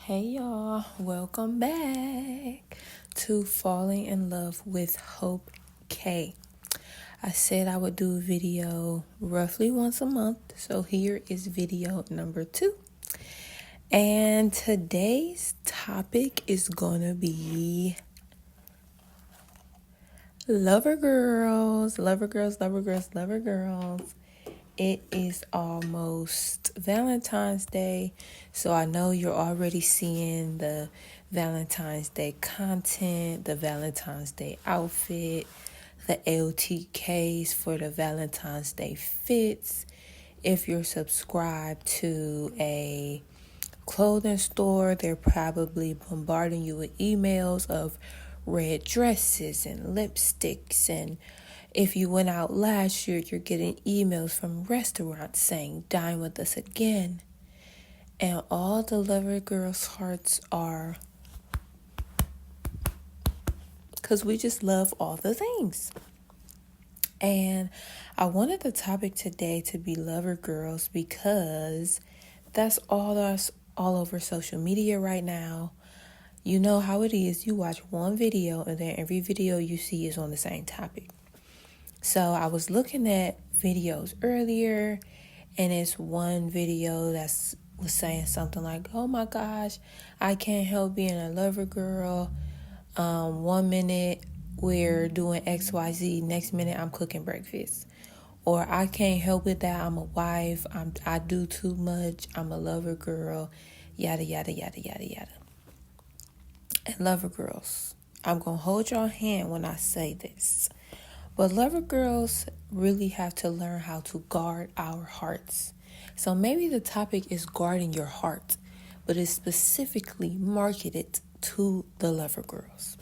Hey y'all, welcome back to Falling in Love with Hope K. I said I would do a video roughly once a month, so here is video number 2. And today's topic is gonna be Lovergirls. It is almost Valentine's Day, so I know you're already seeing the Valentine's Day content, the Valentine's Day outfit, the LTKs for the Valentine's Day fits. If you're subscribed to a clothing store, they're probably bombarding you with emails of red dresses and lipsticks, and if you went out last year, you're getting emails from restaurants saying, dine with us again. And all the lover girls' hearts are, because we just love all the things. And I wanted the topic today to be lover girls because that's all over social media right now. You know how it is. You watch one video and then every video you see is on the same topic. So I was looking at videos earlier, and it's one video was saying something like, oh my gosh, I can't help being a lover girl. 1 minute we're doing XYZ, next minute I'm cooking breakfast. Or I can't help it that I'm a wife, I do too much, I'm a lover girl, yada, yada, yada, yada, yada. And lover girls, I'm going to hold your hand when I say this. But lover girls really have to learn how to guard our hearts. So maybe the topic is guarding your heart, but it's specifically marketed to the lover girls.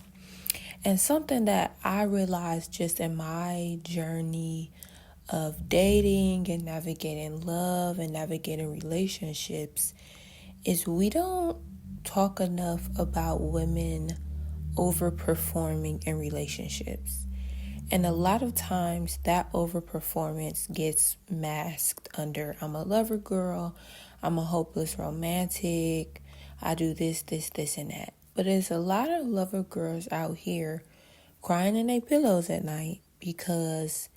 And something that I realized just in my journey of dating and navigating love and navigating relationships is we don't talk enough about women overperforming in relationships. And a lot of times that overperformance gets masked under I'm a lover girl, I'm a hopeless romantic, I do this, and that. But there's a lot of lover girls out here crying in their pillows at night because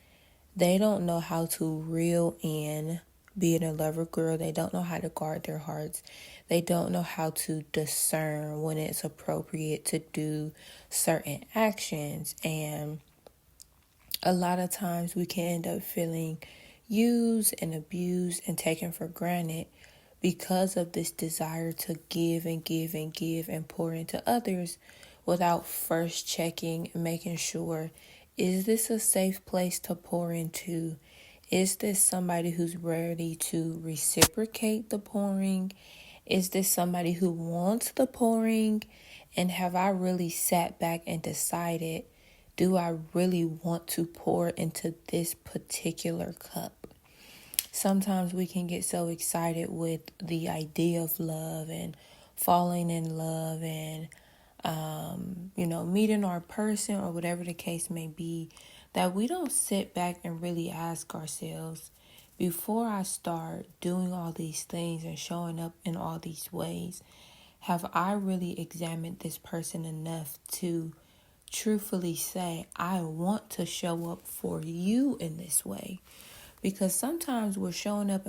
they don't know how to reel in being a lover girl. They don't know how to guard their hearts. They don't know how to discern when it's appropriate to do certain actions. And a lot of times we can end up feeling used and abused and taken for granted because of this desire to give and give and give and pour into others without first checking and making sure, is this a safe place to pour into? Is this somebody who's ready to reciprocate the pouring? Is this somebody who wants the pouring? And have I really sat back and decided, do I really want to pour into this particular cup? Sometimes we can get so excited with the idea of love and falling in love and, meeting our person or whatever the case may be, that we don't sit back and really ask ourselves, before I start doing all these things and showing up in all these ways, have I really examined this person enough to truthfully say, I want to show up for you in this way? Because sometimes we're showing up,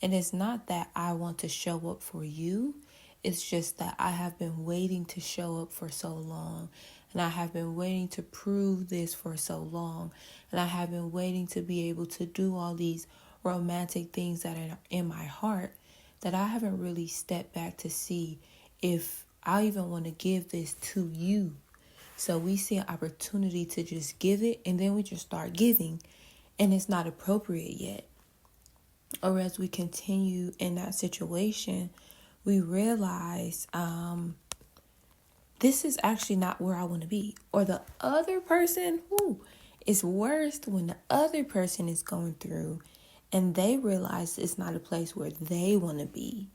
and it's not that I want to show up for you. It's just that I have been waiting to show up for so long, and I have been waiting to prove this for so long, and I have been waiting to be able to do all these romantic things that are in my heart, that I haven't really stepped back to see if I even want to give this to you. So we see an opportunity to just give it, and then we just start giving, and it's not appropriate yet. Or as we continue in that situation, we realize this is actually not where I want to be. Or the other person, it's worse when the other person is going through and they realize it's not a place where they want to be.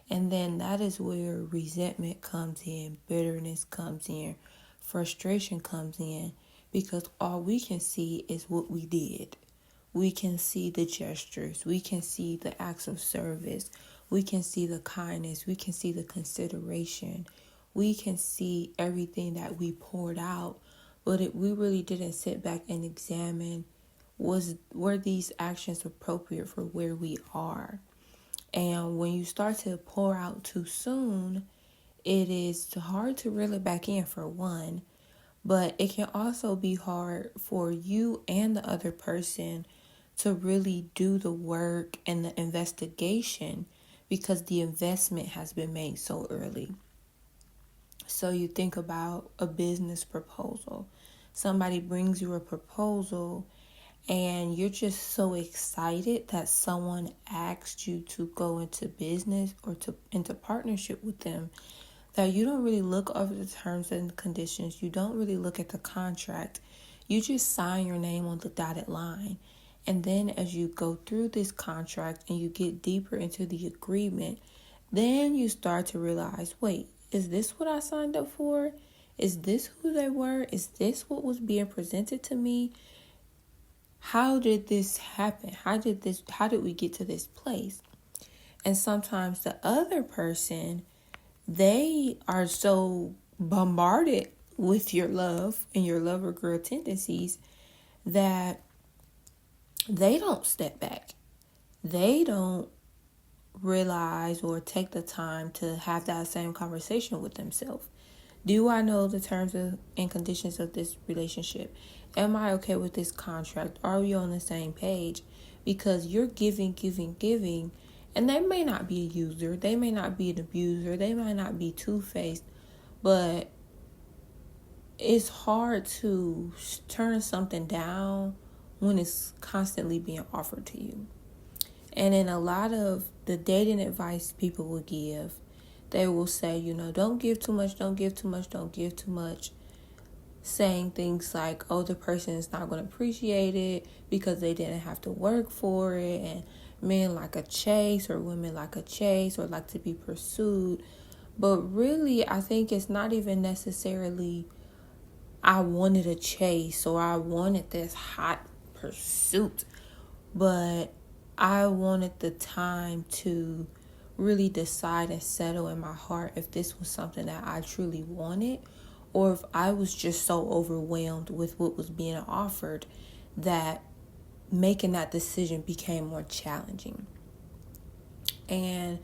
And then that is where resentment comes in, bitterness comes in, frustration comes in, because all we can see is what we did. We can see the gestures. We can see the acts of service. We can see the kindness. We can see the consideration. We can see everything that we poured out. But we really didn't sit back and examine, were these actions appropriate for where we are? And when you start to pour out too soon, it is hard to reel it back in, for one. But it can also be hard for you and the other person to really do the work and the investigation, because the investment has been made so early. So you think about a business proposal. Somebody brings you a proposal and you're just so excited that someone asked you to go into business or into partnership with them, that you don't really look over the terms and conditions. You don't really look at the contract. You just sign your name on the dotted line. And then as you go through this contract and you get deeper into the agreement, then you start to realize, wait, is this what I signed up for? Is this who they were? Is this what was being presented to me? How did this happen? How did we get to this place? And sometimes the other person, they are so bombarded with your love and your lover girl tendencies that they don't step back. They don't realize or take the time to have that same conversation with themselves. Do I know the terms and conditions of this relationship? Am I okay with this contract? Are we on the same page? Because you're giving, and they may not be a user, they may not be an abuser, they might not be two-faced, but it's hard to turn something down when it's constantly being offered to you. And in a lot of the dating advice people will give, they will say, don't give too much, don't give too much, don't give too much. Saying things like, oh, the person is not going to appreciate it because they didn't have to work for it. And men like a chase, or women like a chase, or like to be pursued. But really, I think it's not even necessarily I wanted a chase or I wanted this hot pursuit. But I wanted the time to really decide and settle in my heart if this was something that I truly wanted, or if I was just so overwhelmed with what was being offered that making that decision became more challenging. And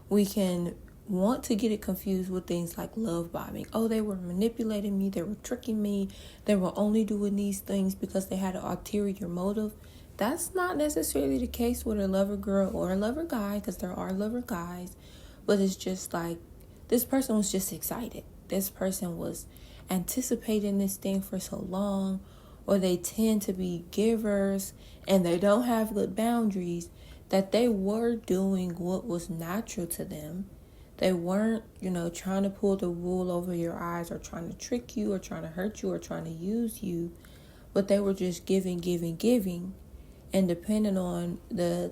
we can want to get it confused with things like love bombing. Oh, they were manipulating me, they were tricking me, they were only doing these things because they had an ulterior motive. That's not necessarily the case with a lover girl or a lover guy, because there are lover guys. But it's just like, this person was just excited. This person was anticipating this thing for so long, or they tend to be givers and they don't have good boundaries, that they were doing what was natural to them. They weren't, trying to pull the wool over your eyes, or trying to trick you, or trying to hurt you, or trying to use you. But they were just giving. And depending on the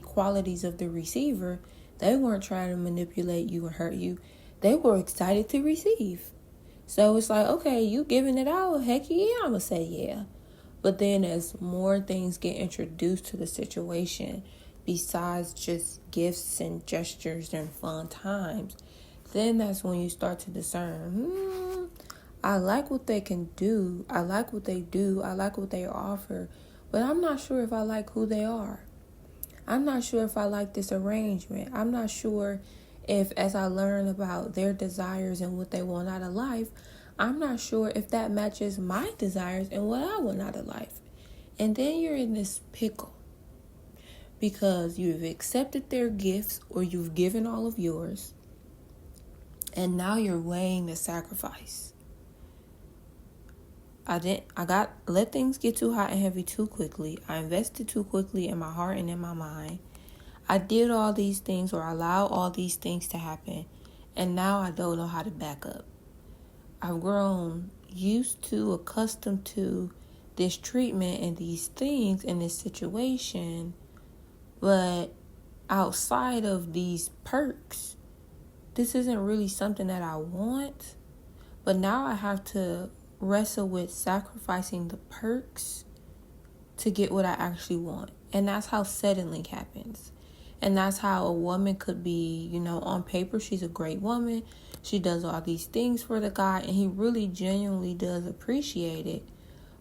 qualities of the receiver, they weren't trying to manipulate you or hurt you. They were excited to receive. So it's like, okay, you giving it out, heck yeah, I'm going to say yeah. But then as more things get introduced to the situation, besides just gifts and gestures and fun times, then that's when you start to discern, I like what they can do, I like what they do, I like what they offer, but I'm not sure if I like who they are. I'm not sure if I like this arrangement. I'm not sure if, as I learn about their desires and what they want out of life, I'm not sure if that matches my desires and what I want out of life. And then you're in this pickle, because you've accepted their gifts or you've given all of yours, and now you're weighing the sacrifice. I let things get too hot and heavy too quickly. I invested too quickly in my heart and in my mind. I did all these things, or allowed all these things to happen, and now I don't know how to back up. I've grown used to, accustomed to this treatment and these things in this situation, but outside of these perks, this isn't really something that I want. But now I have to wrestle with sacrificing the perks to get what I actually want. And that's how settling happens. And that's how a woman could be, on paper, she's a great woman. She does all these things for the guy, and he really genuinely does appreciate it.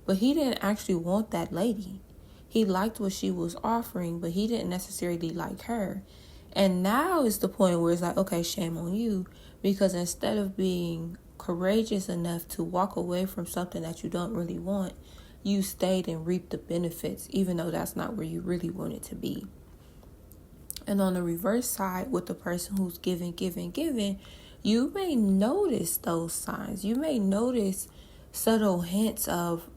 But he didn't actually want that lady. He liked what she was offering, but he didn't necessarily like her. And now is the point where it's like, okay, shame on you. Because instead of being courageous enough to walk away from something that you don't really want, you stayed and reaped the benefits, even though that's not where you really wanted to be. And on the reverse side, with the person who's giving, you may notice those signs. You may notice subtle hints of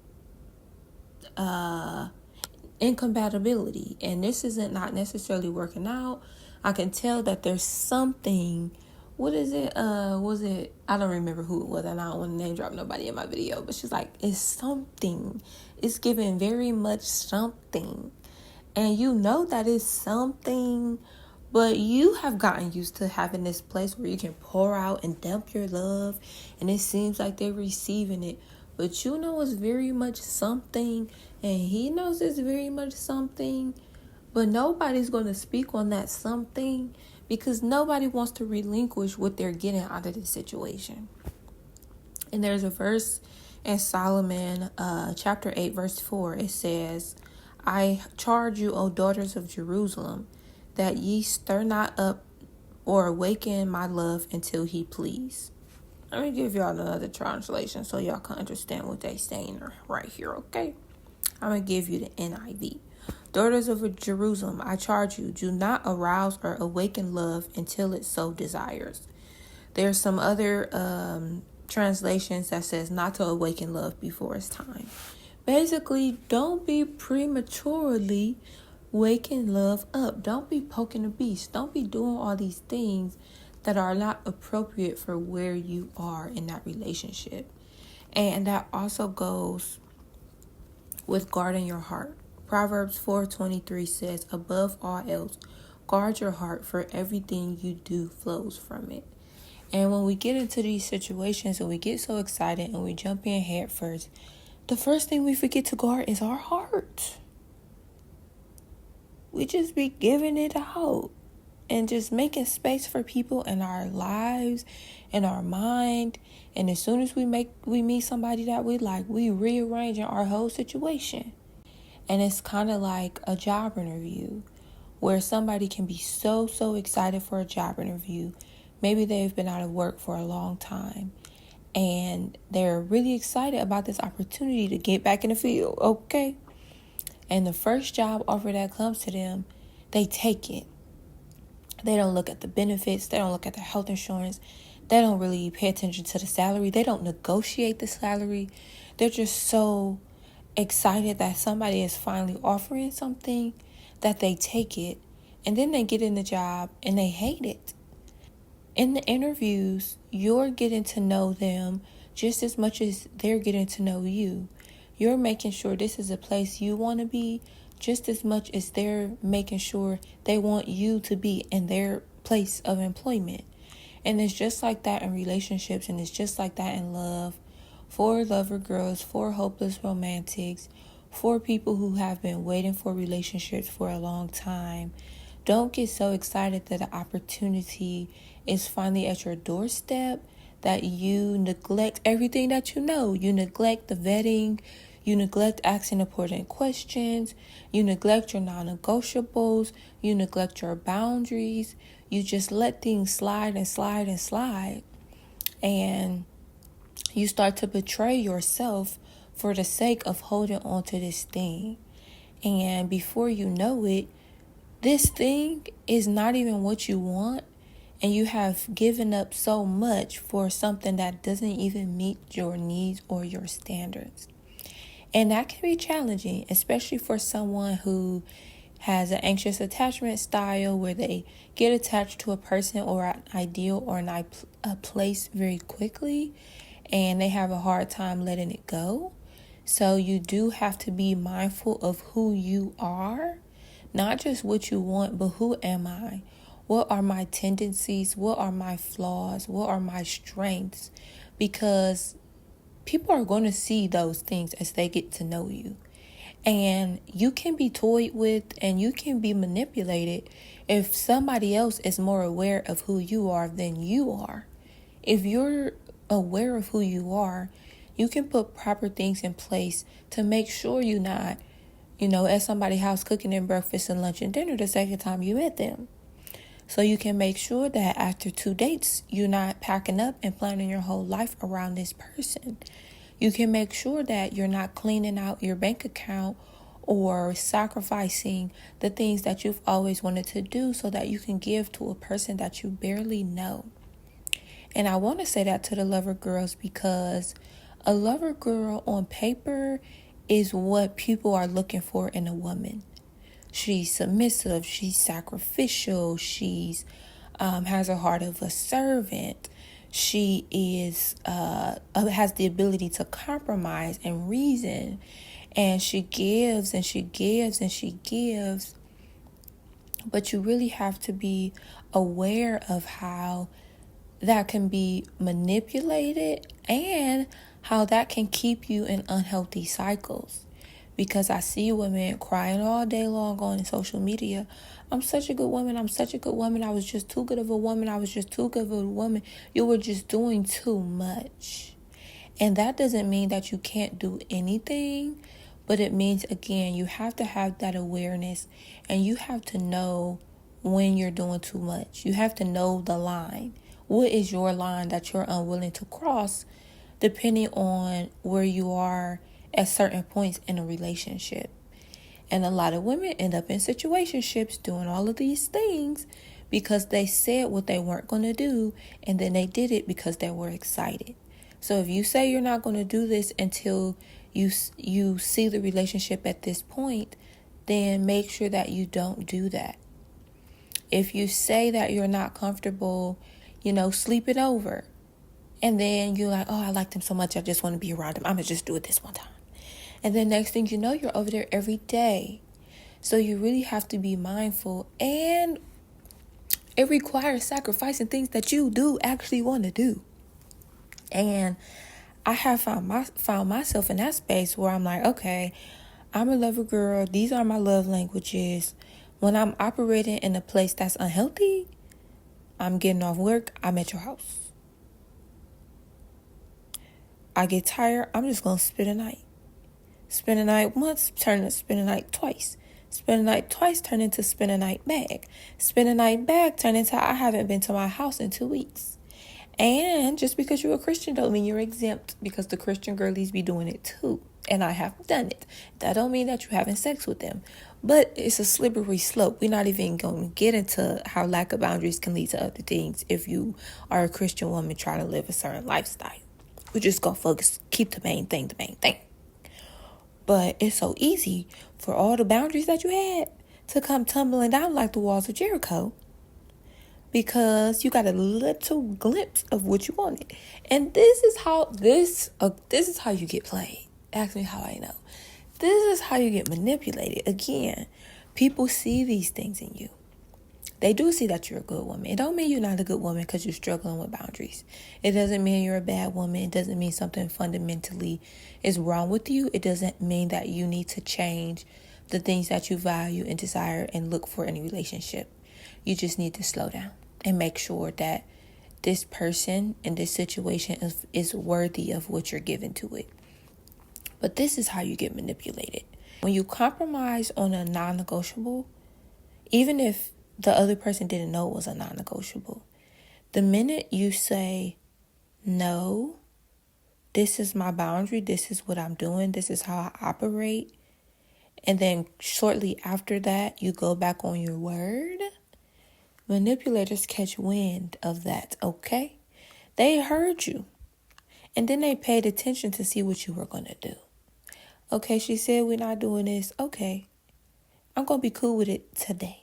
incompatibility. And this isn't not necessarily working out. I can tell that there's something. What is it? Was it? I don't remember who it was, and I don't want to name drop nobody in my video. But she's like, it's something. It's giving very much something. And you know that it's something, but you have gotten used to having this place where you can pour out and dump your love, and it seems like they're receiving it. But you know it's very much something, and he knows it's very much something, but nobody's going to speak on that something because nobody wants to relinquish what they're getting out of this situation. And there's a verse in Solomon, chapter 8, verse 4. It says, I charge you, O daughters of Jerusalem, that ye stir not up or awaken my love until he please. Let me give y'all another translation so y'all can understand what they're saying right here, okay? I'm going to give you the NIV. Daughters of Jerusalem, I charge you, do not arouse or awaken love until it so desires. There's some other translations that says not to awaken love before it's time. Basically, don't be prematurely waking love up. Don't be poking the beast. Don't be doing all these things that are not appropriate for where you are in that relationship. And that also goes with guarding your heart. Proverbs 4:23 says, above all else, guard your heart, for everything you do flows from it. And when we get into these situations and we get so excited and we jump in head first, the first thing we forget to guard is our heart. We just be giving it out and just making space for people in our lives, in our mind. And as soon as we meet somebody that we like, we rearranging our whole situation. And it's kind of like a job interview where somebody can be so excited for a job interview. Maybe they've been out of work for a long time and they're really excited about this opportunity to get back in the field, okay? And the first job offer that comes to them, they take it. They don't look at the benefits. They don't look at the health insurance. They don't really pay attention to the salary. They don't negotiate the salary. They're just so excited that somebody is finally offering something that they take it. And then they get in the job and they hate it. In the interviews, you're getting to know them just as much as they're getting to know you. You're making sure this is a place you want to be just as much as they're making sure they want you to be in their place of employment. And it's just like that in relationships, and it's just like that in love. For lover girls, for hopeless romantics, for people who have been waiting for relationships for a long time. Don't get so excited that the opportunity is finally at your doorstep that you neglect everything that you know. You neglect the vetting. You neglect asking important questions. You neglect your non-negotiables. You neglect your boundaries. You just let things slide. And you start to betray yourself for the sake of holding on to this thing. And before you know it, this thing is not even what you want. And you have given up so much for something that doesn't even meet your needs or your standards. And that can be challenging, especially for someone who has an anxious attachment style where they get attached to a person or an ideal or a place very quickly, and they have a hard time letting it go. So you do have to be mindful of who you are, not just what you want, but who am I? What are my tendencies? What are my flaws? What are my strengths? Because people are going to see those things as they get to know you. And you can be toyed with and you can be manipulated If somebody else is more aware of who you are than you are, if you're aware of who you are, you can put proper things in place to make sure you're not, at somebody's house cooking their breakfast and lunch and dinner the second time you met them. So you can make sure that after 2 dates, you're not packing up and planning your whole life around this person. You can make sure that you're not cleaning out your bank account or sacrificing the things that you've always wanted to do so that you can give to a person that you barely know. And I want to say that to the lover girls, because a lover girl on paper is what people are looking for in a woman. She's submissive, she's sacrificial, she's has a heart of a servant. She is has the ability to compromise and reason, and she gives and she gives and she gives. But you really have to be aware of how that can be manipulated and how that can keep you in unhealthy cycles. Because I see women crying all day long on social media. I'm such a good woman. I'm such a good woman. I was just too good of a woman. I was just too good of a woman. You were just doing too much. And that doesn't mean that you can't do anything. But it means, again, you have to have that awareness. And you have to know when you're doing too much. You have to know the line. What is your line that you're unwilling to cross, depending on where you are at certain points in a relationship? And a lot of women end up in situationships doing all of these things because they said what they weren't going to do, and then they did it because they were excited. So if you say you're not going to do this until you see the relationship at this point, then make sure that you don't do that. If you say that you're not comfortable, sleep it over. And then you're like, oh, I like them so much, I just want to be around them. I'm going to just do it this one time. And then next thing you know, you're over there every day. So you really have to be mindful. And it requires sacrificing things that you do actually want to do. And I have found myself in that space where I'm like, okay, I'm a lover girl. These are my love languages. When I'm operating in a place that's unhealthy, I'm getting off work, I'm at your house. I get tired, I'm just going to spend a night. Spend a night once, turn into spend a night twice. Spend a night twice, turn into spend a night back. Spend a night back, turn into I haven't been to my house in 2 weeks. And just because you're a Christian don't mean you're exempt, because the Christian girlies be doing it too. And I have done it. That don't mean that you're having sex with them. But it's a slippery slope. We're not even going to get into how lack of boundaries can lead to other things if you are a Christian woman trying to live a certain lifestyle. We're just going to focus, keep the main thing. But it's so easy for all the boundaries that you had to come tumbling down like the walls of Jericho, because you got a little glimpse of what you wanted. And this is how you get played. Ask me how I know. This is how you get manipulated. Again, people see these things in you. They do see that you're a good woman. It don't mean you're not a good woman because you're struggling with boundaries. It doesn't mean you're a bad woman. It doesn't mean something fundamentally is wrong with you. It doesn't mean that you need to change the things that you value and desire and look for in a relationship. You just need to slow down and make sure that this person in this situation is worthy of what you're giving to it. But this is how you get manipulated. When you compromise on a non-negotiable, even if the other person didn't know it was a non-negotiable, the minute you say, no, this is my boundary, this is what I'm doing, this is how I operate, and then shortly after that, you go back on your word, manipulators catch wind of that, okay? They heard you, and then they paid attention to see what you were going to do. Okay, she said we're not doing this. Okay, I'm going to be cool with it today.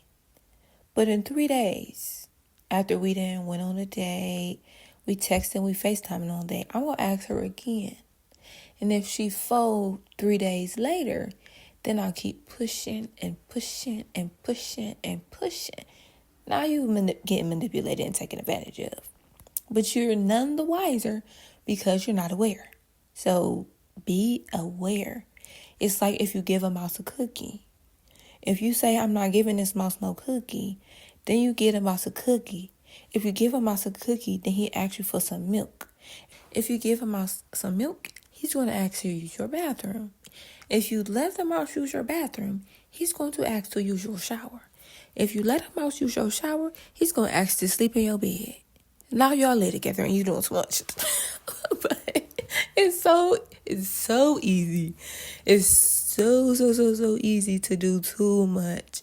But in 3 days, after we then went on a date, we texted, we FaceTiming all day, I'm going to ask her again. And if she fold 3 days later, then I'll keep pushing and pushing and pushing and pushing. Now you're getting manipulated and taken advantage of. But you're none the wiser because you're not aware. So be aware. It's like if you give a mouse a cookie. If you say, I'm not giving this mouse no cookie, Then you get a mouse a cookie. If you give a mouse a cookie, then he asks you for some milk. If you give a mouse some milk, he's going to ask you to use your bathroom. If you let the mouse use your bathroom, he's going to ask to use your shower. If you let a mouse use your shower, he's going to ask to sleep in your bed. Now y'all live together and you doing too much. But it's so easy. It's so easy to do too much.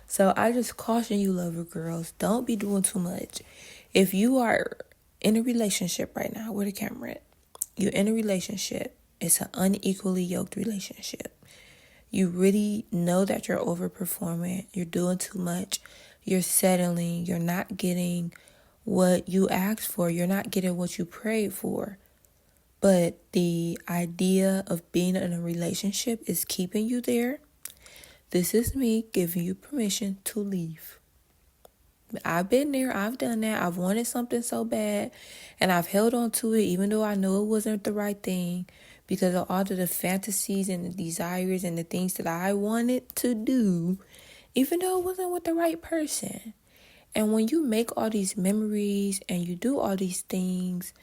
So I just caution you, lover girls, don't be doing too much. If you are in a relationship right now, where the camera at? You're in a relationship. It's an unequally yoked relationship. You really know that you're overperforming. You're doing too much. You're settling. You're not getting what you asked for. You're not getting what you prayed for. But the idea of being in a relationship is keeping you there. This is me giving you permission to leave. I've been there. I've done that. I've wanted something so bad, and I've held on to it even though I know it wasn't the right thing, because of all of the fantasies and the desires and the things that I wanted to do, even though it wasn't with the right person. And when you make all these memories and you do all these things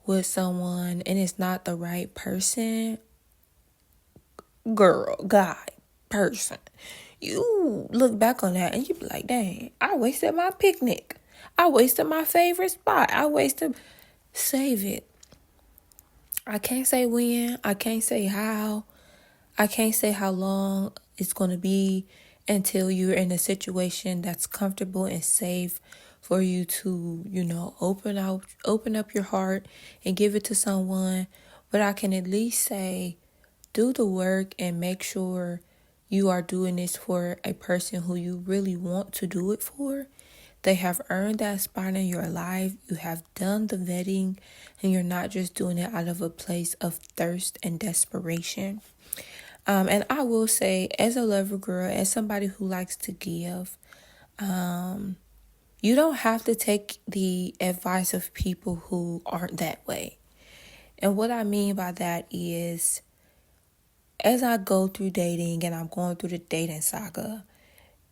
with someone and it's not the right person, girl, guy, person, you look back on that and you be like, dang, I wasted my picnic. I wasted my favorite spot. Save it. I can't say when. I can't say how. I can't say how long it's going to be until you're in a situation that's comfortable and safe for you to, open up your heart and give it to someone. But I can at least say, do the work and make sure you are doing this for a person who you really want to do it for. They have earned that spot in your life. You have done the vetting, and you're not just doing it out of a place of thirst and desperation. And I will say, as a lover girl, as somebody who likes to give, you don't have to take the advice of people who aren't that way. And what I mean by that is, as I go through dating and I'm going through the dating saga,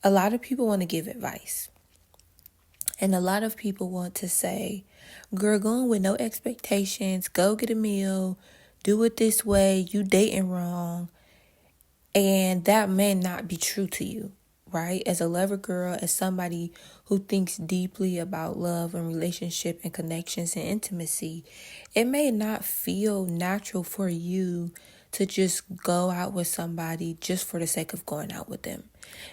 a lot of people want to give advice. And a lot of people want to say, girl, go on with no expectations, go get a meal, do it this way, you dating wrong. And that may not be true to you, right? As a lover girl, as somebody who thinks deeply about love and relationship and connections and intimacy, it may not feel natural for you to just go out with somebody just for the sake of going out with them.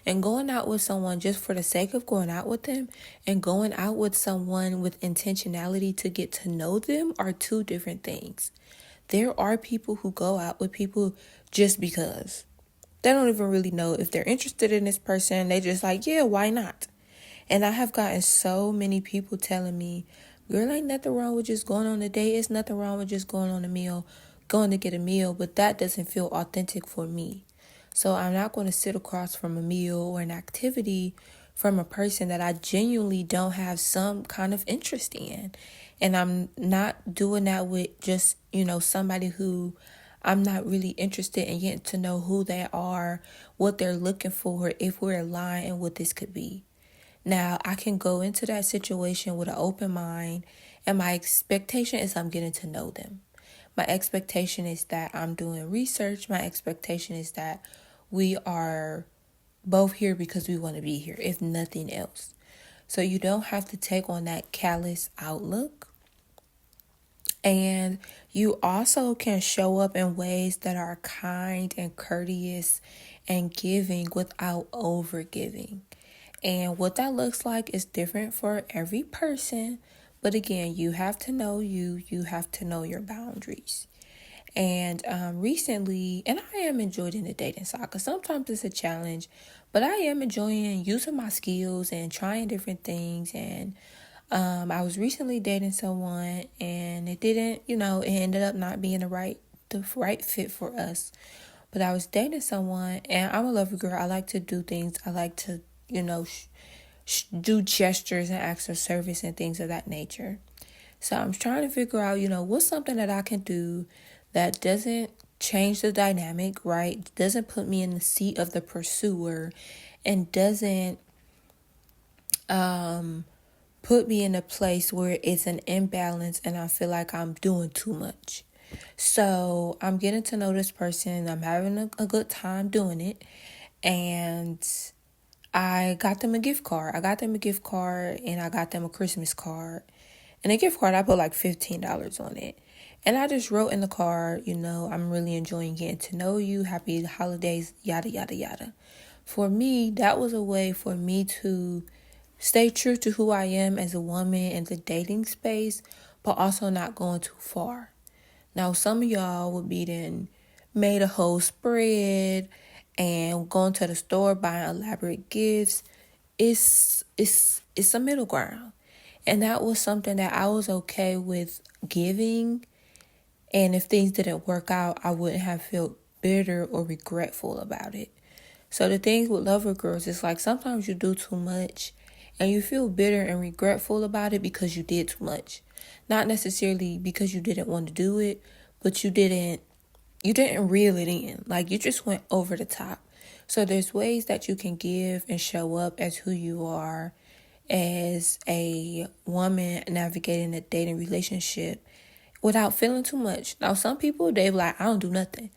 And going out with someone just for the sake of going out with them and going out with someone with intentionality to get to know them are two different things. There are people who go out with people just because. They don't even really know if they're interested in this person. They just like, yeah, why not? And I have gotten so many people telling me, girl, ain't nothing wrong with just going on a date. It's nothing wrong with just going to get a meal. But that doesn't feel authentic for me. So I'm not going to sit across from a meal or an activity from a person that I genuinely don't have some kind of interest in. And I'm not doing that with just, somebody who I'm not really interested in getting to know who they are, what they're looking for, if we're aligned, and what this could be. Now, I can go into that situation with an open mind, and my expectation is I'm getting to know them. My expectation is that I'm doing research. My expectation is that we are both here because we want to be here, if nothing else. So you don't have to take on that callous outlook. And you also can show up in ways that are kind and courteous and giving without over giving. And what that looks like is different for every person. But again, you have to know you have to know your boundaries. And recently, and I am enjoying the dating saga. Sometimes it's a challenge, but I am enjoying using my skills and trying different things. And I was recently dating someone, and it didn't, it ended up not being the right fit for us. But I was dating someone, and I'm a lover girl. I like to do things. I like to, do gestures and acts of service and things of that nature. So I'm trying to figure out, what's something that I can do that doesn't change the dynamic, right? Doesn't put me in the seat of the pursuer, and doesn't put me in a place where it's an imbalance and I feel like I'm doing too much. So I'm getting to know this person. I'm having a good time doing it. And I got them a gift card. I got them a gift card and I got them a Christmas card. And the gift card, I put like $15 on it. And I just wrote in the card, I'm really enjoying getting to know you. Happy holidays, yada, yada, yada. For me, that was a way for me to stay true to who I am as a woman in the dating space, but also not going too far. Now, some of y'all would be then made a whole spread and going to the store buying elaborate gifts. It's a middle ground. And that was something that I was okay with giving. And if things didn't work out, I wouldn't have felt bitter or regretful about it. So the things with lover girls, it's like sometimes you do too much and you feel bitter and regretful about it because you did too much. Not necessarily because you didn't want to do it, but you didn't reel it in. Like you just went over the top. So there's ways that you can give and show up as who you are as a woman navigating a dating relationship without feeling too much. Now, some people, they be like, I don't do nothing.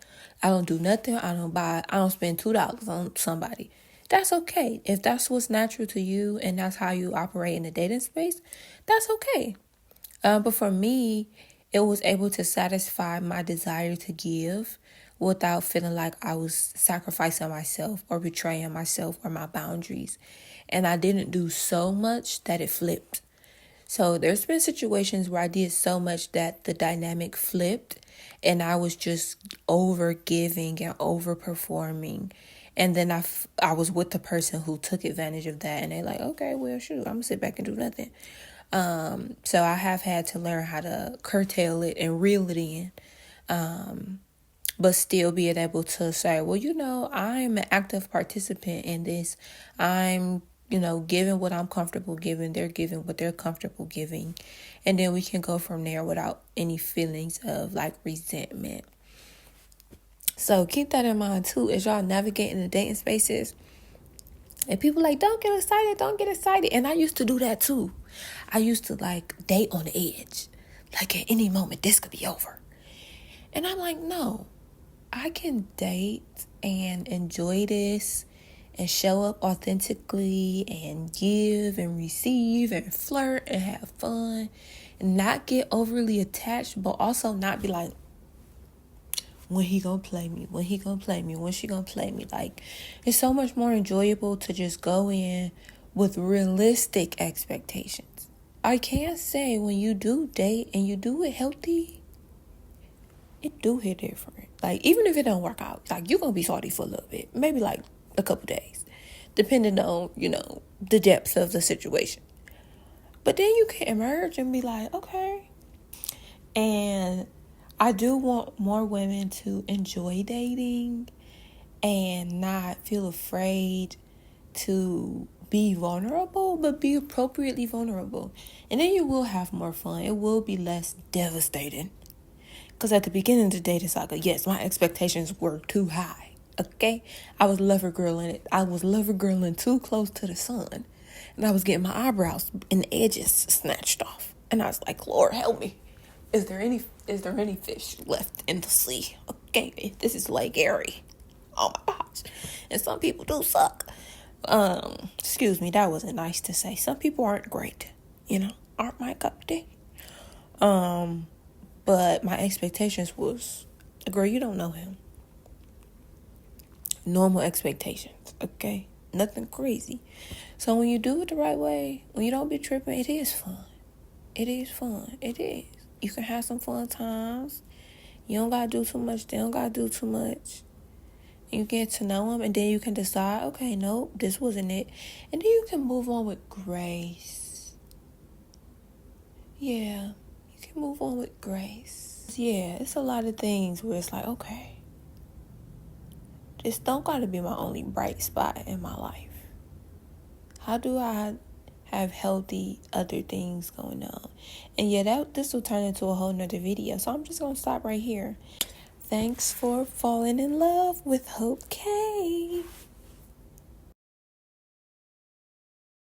I don't do nothing. I don't spend $2 on somebody. That's okay. If that's what's natural to you and that's how you operate in the dating space, that's okay. But for me, it was able to satisfy my desire to give without feeling like I was sacrificing myself or betraying myself or my boundaries. And I didn't do so much that it flipped. So there's been situations where I did so much that the dynamic flipped and I was just over giving and overperforming. And then I was with the person who took advantage of that and they're like, okay, well, shoot, I'm gonna sit back and do nothing. So I have had to learn how to curtail it and reel it in. But still being able to say, well, I'm an active participant in this. I'm giving what I'm comfortable giving. They're giving what they're comfortable giving. And then we can go from there without any feelings of like resentment. So keep that in mind too as y'all navigating the dating spaces. And people like, don't get excited. And I used to do that too. I used to like date on the edge. Like at any moment, this could be over. And I'm like, no, I can date and enjoy this and show up authentically and give and receive and flirt and have fun and not get overly attached, but also not be like, when he gonna play me? When he gonna play me? When she gonna play me? Like, it's so much more enjoyable to just go in with realistic expectations. I can say when you do date and you do it healthy, it do hit different. Like, even if it don't work out, like, you're gonna be salty for a little bit. Maybe like a couple days. Depending on, the depth of the situation. But then you can emerge and be like, okay. And I do want more women to enjoy dating and not feel afraid to be vulnerable, but be appropriately vulnerable. And then you will have more fun. It will be less devastating. Because at the beginning of the dating saga, yes, my expectations were too high. Okay? I was lover girling it. I was lover girling too close to the sun. And I was getting my eyebrows and the edges snatched off. And I was like, Lord, help me. Is there any fish left in the sea? Okay, this is Lake Erie. Oh my gosh. And some people do suck. Excuse me, that wasn't nice to say. Some people aren't great, aren't my cup of tea. But my expectations was, girl, you don't know him. Normal expectations, okay? Nothing crazy. So when you do it the right way, when you don't be tripping, it is fun. It is fun. It is. You can have some fun times. You don't got to do too much. They don't got to do too much. You get to know them, and then you can decide, okay, nope, this wasn't it. And then you can move on with grace. Yeah, you can move on with grace. Yeah, it's a lot of things where it's like, okay, this don't got to be my only bright spot in my life. How do I have healthy other things going on? And yeah, this will turn into a whole nother video. So I'm just going to stop right here. Thanks for falling in love with Hope K.